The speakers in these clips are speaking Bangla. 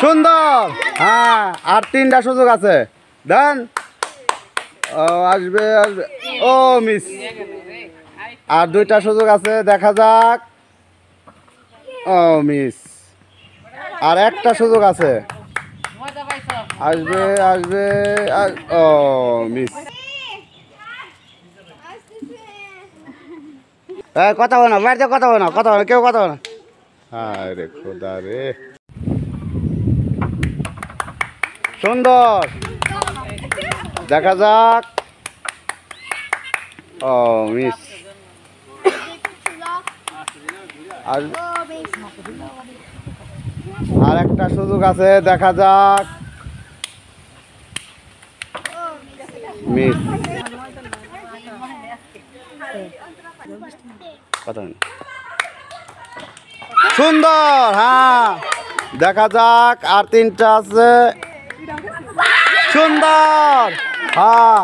সুন্দর। হ্যাঁ, আর 3টা সুযোগ আছে। দেন। ও আসবে আসবে। ও মিস। আর 2টা সুযোগ আছে, দেখা যাক। ও মিস। আর একটা সুযোগ আছে। আসবে আসবে। ও মিস। কথা বলো না, বাড়িতে কথা বলো না, কথা বলো, কেউ কথা বলো না। হ্যাঁ রে খোদা রে। সুন্দর। দেখা যাক। ও মিস। আর একটা সুযোগ আছে, দেখা যাক। মিস। সুন্দর। হ্যাঁ, দেখা যাক। আর 3টা আছে। সুন্দর। হ্যাঁ,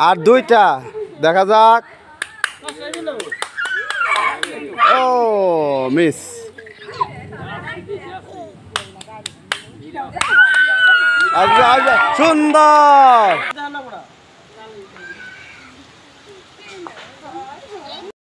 আর 2টা দেখা যাক। ও মিস। আসবে আসবে। সুন্দর।